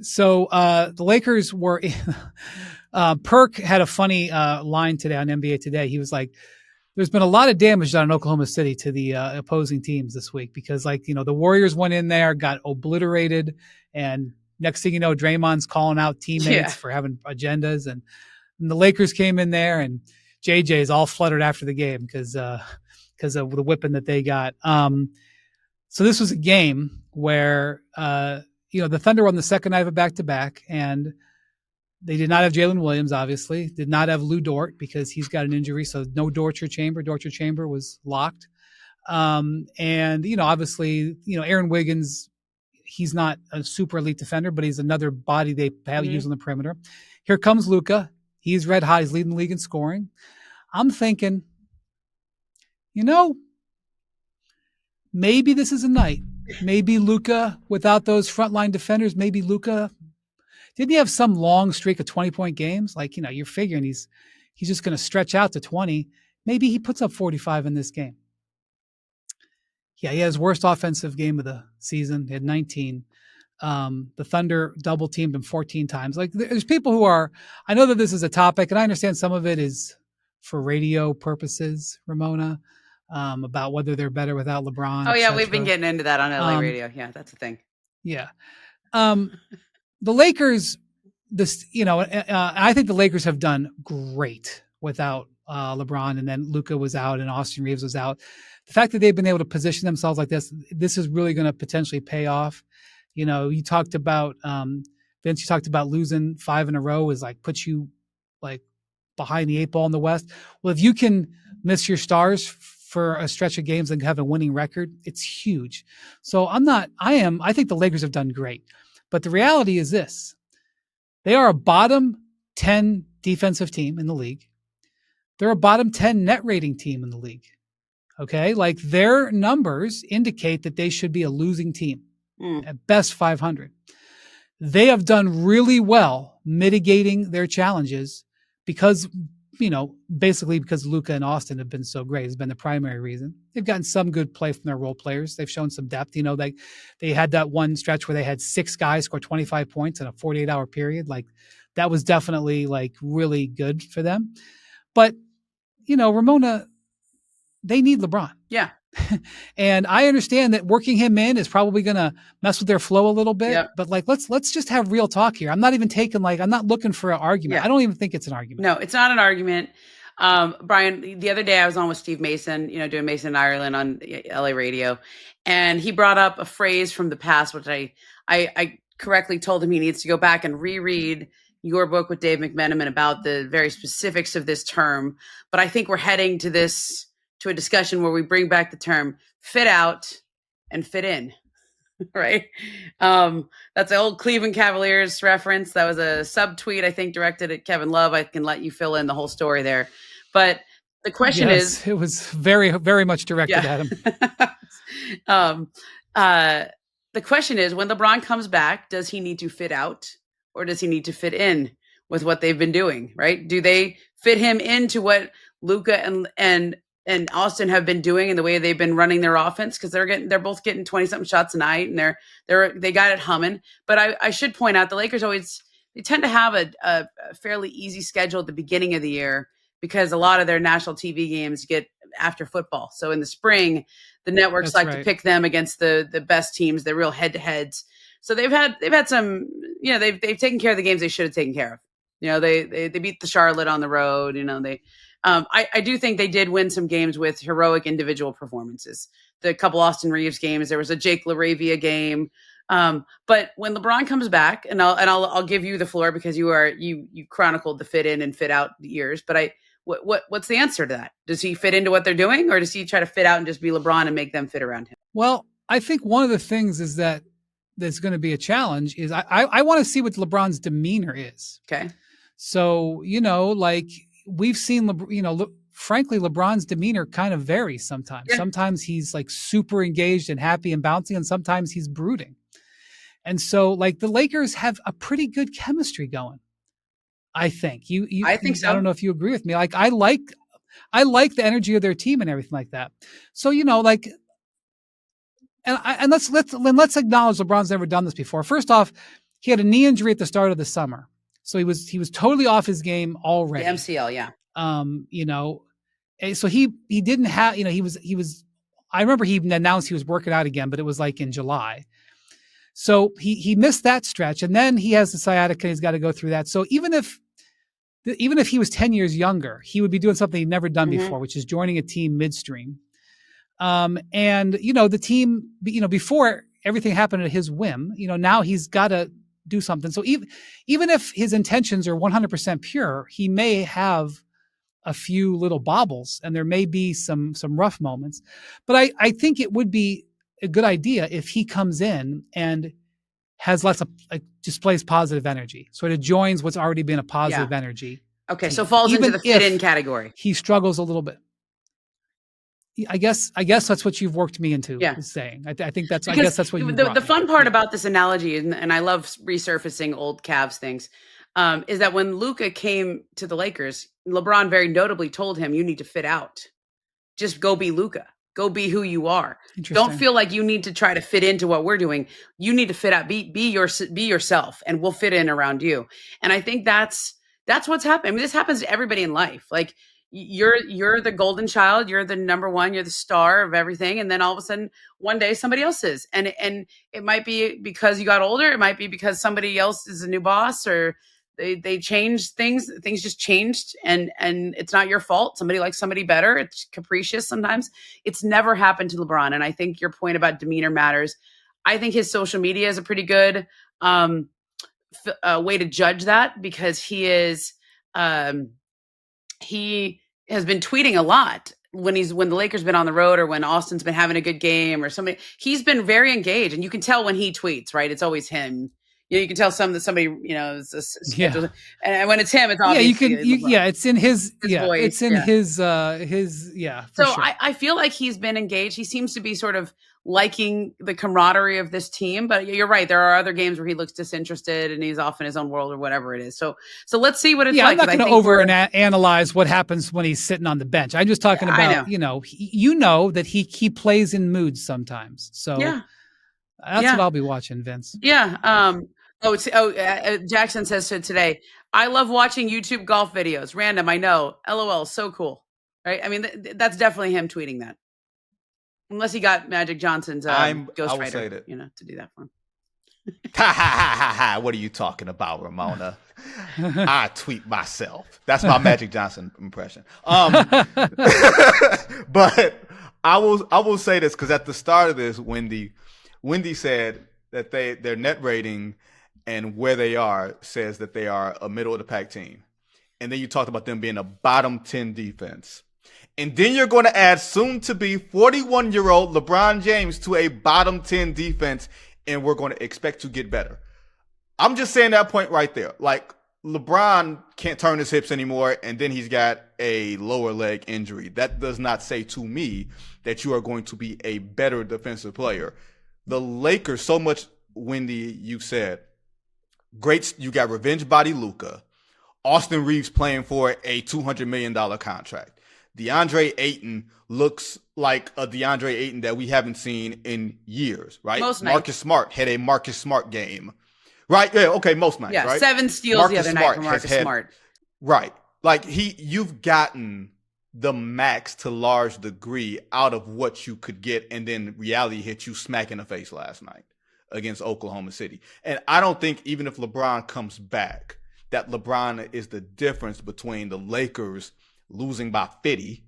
So the Lakers were Perk had a funny line today on NBA Today. He was like, there's been a lot of damage done in Oklahoma City to the opposing teams this week because, like, the Warriors went in there, got obliterated, and next thing you know, Draymond's calling out teammates for having agendas, and the Lakers came in there, and JJ is all fluttered after the game because of the whipping that they got. So this was a game where the Thunder won the second night of a back-to-back, and they did not have Jalen Williams, obviously. Did not have Lou Dort because he's got an injury, so no Dortcher Chamber. Dortcher Chamber was locked. Obviously, Aaron Wiggins, he's not a super elite defender, but he's another body they have use on the perimeter. Here comes Luka. He's red hot. He's leading the league in scoring. I'm thinking, maybe this is a night. Maybe Luka, without those frontline defenders, maybe Luka. Didn't he have some long streak of 20-point games? Like, you're figuring he's just going to stretch out to 20. Maybe he puts up 45 in this game. Yeah, he had his worst offensive game of the season. He had 19. The Thunder double teamed him 14 times. Like, there's people who are, I know that this is a topic, and I understand some of it is for radio purposes, Ramona, about whether they're better without LeBron. Oh, yeah, we've been getting into that on LA radio. Yeah, that's the thing. Yeah. The Lakers, I think the Lakers have done great without LeBron, and then Luka was out and Austin Reeves was out. The fact that they've been able to position themselves like this is really going to potentially pay off. You talked about Vince. You talked about losing 5 in a row is like puts you like behind the 8 ball in the West. Well, if you can miss your stars for a stretch of games and have a winning record, it's huge. So I think the Lakers have done great. But the reality is this. They are a bottom 10 defensive team in the league. They're a bottom 10 net rating team in the league. Okay? Like, their numbers indicate that they should be a losing team, at best 500. They have done really well mitigating their challenges because, basically because Luka and Austin have been so great. It's been the primary reason. They've gotten some good play from their role players. They've shown some depth. They had that one stretch where they had 6 guys score 25 points in a 48-hour period. Like, that was definitely like really good for them. But, Ramona, they need LeBron. Yeah. And I understand that working him in is probably going to mess with their flow a little bit. Yep. But like, let's just have real talk here. I'm not even I'm not looking for an argument. Yeah. I don't even think it's an argument. No, it's not an argument. Brian, the other day I was on with Steve Mason, doing Mason in Ireland on LA radio. And he brought up a phrase from the past, which I correctly told him he needs to go back and reread your book with Dave McMenamin about the very specifics of this term. But I think we're heading to a discussion where we bring back the term fit out and fit in, right? That's an old Cleveland Cavaliers reference. That was a subtweet, I think, directed at Kevin Love. I can let you fill in the whole story there. But the question is... It was very, very much directed at him. The question is, when LeBron comes back, does he need to fit out or does he need to fit in with what they've been doing, right? Do they fit him into what Luka and Austin have been doing and the way they've been running their offense? Because they're both getting 20-something shots a night and they got it humming. But I should point out the Lakers they tend to have a fairly easy schedule at the beginning of the year because a lot of their national TV games get after football. So in the spring, the networks to pick them against the best teams, the real head-to-heads. So they've had some, they've taken care of the games they should have taken care of. They beat the Charlotte on the road. I do think they did win some games with heroic individual performances. The couple Austin Reeves games, there was a Jake LaRavia game. But when LeBron comes back, and I'll give you the floor because you chronicled the fit in and fit out years. But what's the answer to that? Does he fit into what they're doing, or does he try to fit out and just be LeBron and make them fit around him? Well, I think one of the things is that's going to be a challenge is I want to see what LeBron's demeanor is. Okay. So, we've seen, frankly, LeBron's demeanor kind of varies sometimes. Yeah. Sometimes he's like super engaged and happy and bouncy, and sometimes he's brooding. And so, the Lakers have a pretty good chemistry going. I think I think so. I don't know if you agree with me. Like, I like the energy of their team and everything like that. So, and let's acknowledge LeBron's never done this before. First off, he had a knee injury at the start of the summer, so he was totally off his game The already. MCL, yeah. You know, so he didn't have, you know, he was. I remember he announced he was working out again, but it was like in July. So he missed that stretch, and then he has the sciatica. He's got to go through that. So even if he was 10 years younger, he would be doing something he'd never done before, which is joining a team midstream. And you know, the team, you know, before everything happened at his whim, you know, now he's got to do something. So even if his intentions are 100% pure, he may have a few little bobbles, and there may be some rough moments. But I think it would be a good idea if he comes in and has lots of, like, displays positive energy, sort of joins what's already been a positive energy. Okay, so falls into the fit in category. He struggles a little bit. I guess that's what you've worked me into, is saying. I think that's, because I guess that's what you the fun part about this analogy, and I love resurfacing old Cavs things, is that when Luka came to the Lakers, LeBron very notably told him, you need to fit out. Just go be Luka. Go be who you are. Don't feel like you need to try to fit into what we're doing. You need to fit out. Be yourself, and we'll fit in around you. And I think that's what's happening. I mean, this happens to everybody in life. Like, you're the golden child, you're the number one, you're the star of everything, and then all of a sudden one day somebody else is, and it might be because you got older, it might be because somebody else is a new boss, or they changed things just changed, and it's not your fault. Somebody likes somebody better. It's capricious sometimes. It's never happened to LeBron, and I think your point about demeanor matters. I think his social media is a pretty good way to judge that, because he has been tweeting a lot when the Lakers been on the road, or when Austin's been having a good game, or somebody. He's been very engaged, and you can tell when he tweets, right? It's always him. You know, you can tell somebody, you know, and when it's him, it's obviously it's in his voice, it's in his So sure. I feel like he's been engaged. He seems to be sort of liking the camaraderie of this team, but you're right. There are other games where he looks disinterested and he's off in his own world or whatever it is. So let's see what it's like. I'm not going to over analyze what happens when he's sitting on the bench. I'm just talking about, you know, that he plays in moods sometimes. So that's what I'll be watching, Vince. Yeah. Jackson says so today. I love watching YouTube golf videos. Random, I know. LOL, so cool. Right? I mean, that's definitely him tweeting that. Unless he got Magic Johnson's ghostwriter, to do that for him. Ha ha ha ha! What are you talking about, Ramona? I tweet myself. That's my Magic Johnson impression. But I will say this, because at the start of this, Wendy said that their net rating and where they are says that they are a middle of the pack team, and then you talked about them being a bottom 10 defense. And then you're going to add soon-to-be 41-year-old LeBron James to a bottom 10 defense, and we're going to expect to get better. I'm just saying that point right there. Like, LeBron can't turn his hips anymore, and then he's got a lower leg injury. That does not say to me that you are going to be a better defensive player. The Lakers, so much, Wendy, you said, great. You got revenge body Luka. Austin Reeves playing for a $200 million contract. DeAndre Ayton looks like a DeAndre Ayton that we haven't seen in years, right? Marcus Smart had a Marcus Smart game, right? Yeah, okay, most nights, right? 7 steals the other night for Marcus Smart. Right. Like, you've gotten the max to large degree out of what you could get, and then reality hit you smack in the face last night against Oklahoma City. And I don't think, even if LeBron comes back, that LeBron is the difference between the Lakers losing by 50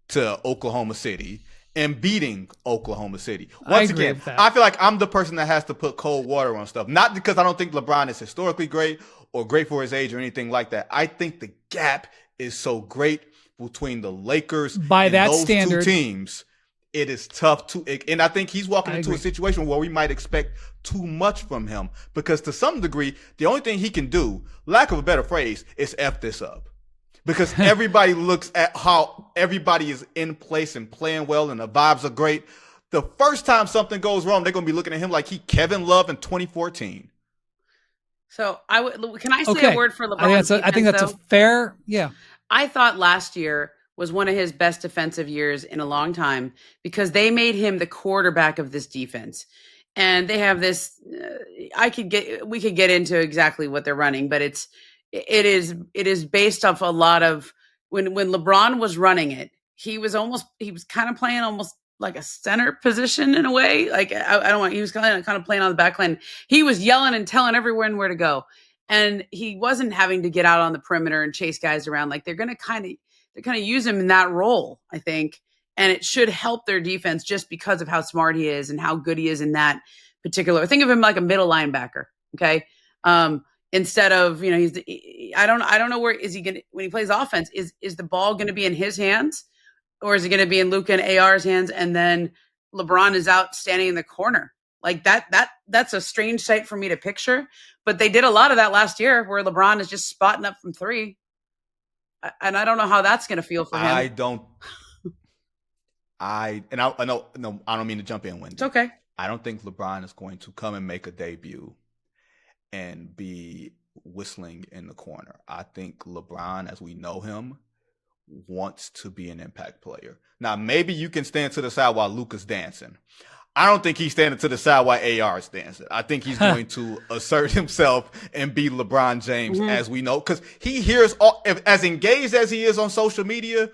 to Oklahoma City and beating Oklahoma City. Once again, I feel like I'm the person that has to put cold water on stuff. Not because I don't think LeBron is historically great or great for his age or anything like that. I think the gap is so great between the Lakers and those two teams. It is tough to, and I think he's walking into a situation where we might expect too much from him, because to some degree, the only thing he can do, lack of a better phrase, is F this up. Because everybody looks at how everybody is in place and playing well and the vibes are great. The first time something goes wrong, they're going to be looking at him like he Kevin Love in 2014. So can I say a word for LeBron? I think that's a fair, I thought last year was one of his best defensive years in a long time, because they made him the quarterback of this defense. and they have this. We could get into exactly what they're running, but it is based off a lot of when LeBron was running it. He was kind of playing almost like a center position in a way. Like I don't want. He was kind of playing on the back line. He was yelling and telling everyone where to go, and he wasn't having to get out on the perimeter and chase guys around. Like they're kind of use him in that role, I think, and it should help their defense just because of how smart he is and how good he is in that particular. Think of him like a middle linebacker. Okay. Instead of, I don't know where is he going to, when he plays offense, is the ball going to be in his hands, or is it going to be in Luka and AR's hands? And then LeBron is out standing in the corner like that's a strange sight for me to picture, but they did a lot of that last year where LeBron is just spotting up from three. And I don't know how that's going to feel for him. I don't mean to jump in, Wendy. It's okay. I don't think LeBron is going to come and make a debut and be whistling in the corner. I think LeBron, as we know him, wants to be an impact player. Now, maybe you can stand to the side while Luka's dancing. I don't think he's standing to the side while AR is dancing. I think he's going to assert himself and be LeBron James, as we know, because he hears as engaged as he is on social media.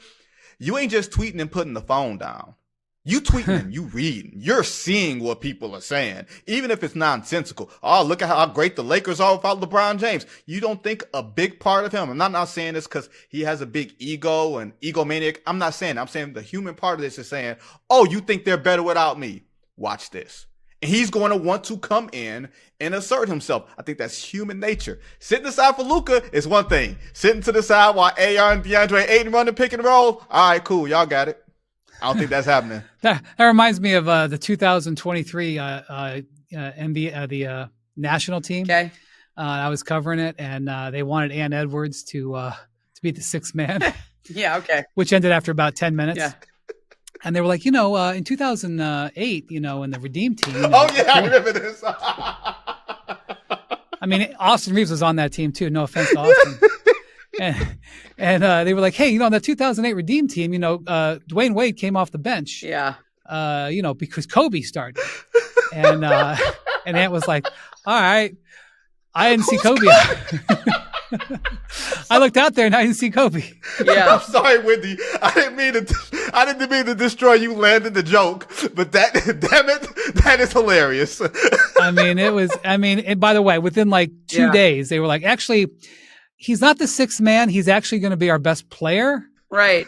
You ain't just tweeting and putting the phone down. You tweeting and you reading. You're seeing what people are saying, even if it's nonsensical. Oh, look at how great the Lakers are without LeBron James. You don't think a big part of him, and I'm not saying this because he has a big ego and egomaniac. I'm not saying that. I'm saying the human part of this is saying, oh, you think they're better without me? Watch this. And he's going to want to come in and assert himself. I think that's human nature. Sitting aside for Luka is one thing. Sitting to the side while AR and DeAndre Ayton run the pick and roll. All right, cool. Y'all got it. I don't think that's happening. That reminds me of the 2023 NBA, the national team. Okay. I was covering it, and they wanted Ann Edwards to be the sixth man. Yeah. Okay. Which ended after about 10 minutes. Yeah. And they were like, in 2008, in the Redeem team. Oh yeah, I remember this. I mean, Austin Reeves was on that team too. No offense to Austin. And they were like, hey, on that 2008 Redeem team, Dwayne Wade came off the bench. Yeah. Because Kobe started. And Ant was like, all right, I didn't see Kobe. I looked out there and I didn't see Kobe. Yeah. I'm sorry, Wendy. I didn't mean to destroy you landing the joke, but that is hilarious. And by the way, within like 2 days, they were like, actually, he's not the sixth man. He's actually going to be our best player. Right.